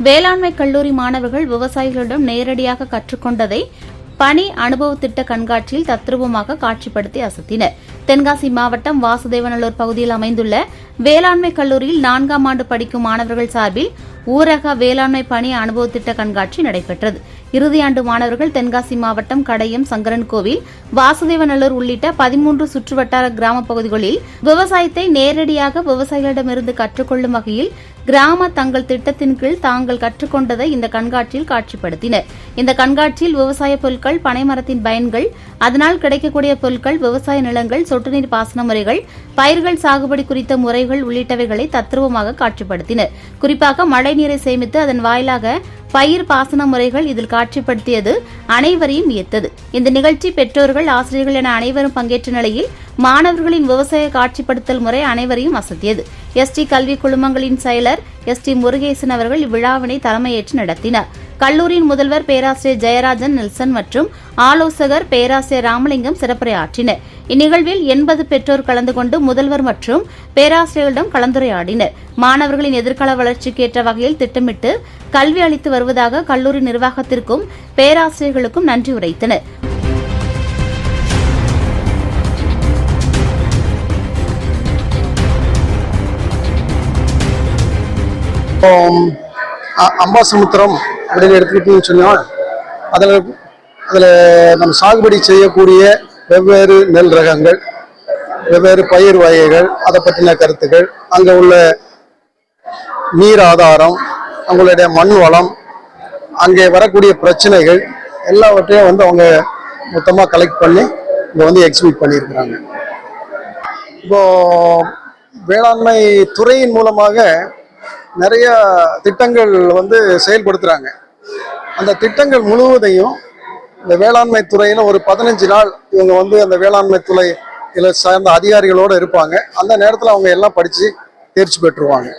வேளாண்மை கல்லூரி மாணவர்கள் விவசாயிகளிடம் நேரடியாக கற்றுக்கொண்டதை பணி அனுபவ திட்ட கண்காட்சியில் தத்ரூபமாக காட்சிப்படுத்தி அசத்தினர். தென்காசி மாவட்டம் வாசுதேவநல்லூர் பகுதியில் அமைந்துள்ள வேளாண்மை கல்லூரியில் 4ஆம் ஆண்டு படிக்கும் மாணவர்கள் சார்பில் ஊரக வேளாண்மை பணி அனுபவ திட்ட கண்காட்சி நடைபெற்றது. இறுதியாண்டு மாணவர்கள் தென்காசி மாவட்டம் கடையம், சங்கரன்கோவில், வாசுதேவநல்லூர் உள்ளிட்ட 13 சுற்றுவட்டார கிராம பகுதிகளில் விவசாயத்தை நேரடியாக விவசாயிகளிடமிருந்து கற்றுக்கொள்ளும் வகையில் கிராம தங்கள் திட்டத்தின் கீழ் தாங்கள் கற்றுக்கொண்டதை இந்த கண்காட்சியில் காட்சிப்படுத்தினர். இந்த கண்காட்சியில் விவசாய பொருட்கள், பனைமரத்தின் பயன்கள், அதனால் கிடைக்கக்கூடிய பொருட்கள், விவசாய நிலங்கள், சொட்டு நீர் பாசன முறைகள், பயிர்கள் சாகுபடி குறித்த முறைகள் உள்ளிட்டவைகளை தத்ரூபமாக காட்சிப்படுத்தினர். குறிப்பாக மழைநீரை சேமித்து அதன் வாயிலாக பயிர் பாசன முறைகள் இதில் காட்சிப்படுத்தியது அனைவரையும் வியத்தது. இந்த நிகழ்ச்சி பெற்றோர்கள், ஆசிரியர்கள் என அனைவரும் பங்கேற்ற நிலையில் மாணவர்களின் விவசாய காட்சிப்படுத்தல் முறை அனைவரையும் அசத்தியது. எஸ்டி கல்வி குழுமங்களின் செயலர் எஸ்டி முருகேசன் அவர்கள் இவ்விழாவினை தலைமையேற்று நடத்தினார். கல்லூரியின் முதல்வர் பேராசிரியர் ஜெயராஜன் நெல்சன் மற்றும் ஆலோசகர் பேராசிரியர் ராமலிங்கம் சிறப்புரையாற்றினர். இந்நிகழ்வில் 80 பெற்றோர் கலந்து கொண்டு முதல்வர் மற்றும் பேராசிரியர்களிடம் கலந்துரையாடினர். மாணவர்களின் எதிர்கால வளர்ச்சிக்கேற்ற வகையில் திட்டமிட்டு கல்வி அளித்து வருவதாக கல்லூரி நிர்வாகத்திற்கும் பேராசிரியர்களுக்கும் நன்றி உரைத்தனர். அம்பாசமுத்திரம் அப்படின்னு எடுத்துக்கிட்டீங்கன்னு சொன்னால் அதில் நம்ம சாகுபடி செய்யக்கூடிய வெவ்வேறு நெல் ரகங்கள், வெவ்வேறு பயிர் வகைகள், அதை பற்றின கருத்துக்கள், அங்கே உள்ள நீர் ஆதாரம், அவங்களுடைய மண் வளம், அங்கே வரக்கூடிய பிரச்சனைகள் எல்லாவற்றையும் அவங்க மொத்தமாக கலெக்ட் பண்ணி இங்கே எக்ஸிபிட் பண்ணியிருக்கிறாங்க. இப்போ வேளாண்மை துறையின் மூலமாக நிறைய திட்டங்கள் செயல்படுத்துறாங்க. அந்த திட்டங்கள் முழுவதையும் இந்த வேளாண்மை துறையில ஒரு 15 நாள் இவங்க அந்த வேளாண்மை துறையில சார்ந்த அதிகாரிகளோடு இருப்பாங்க. அந்த நேரத்தில் அவங்க எல்லாம் படிச்சு தேர்ச்சி பெற்றுருவாங்க.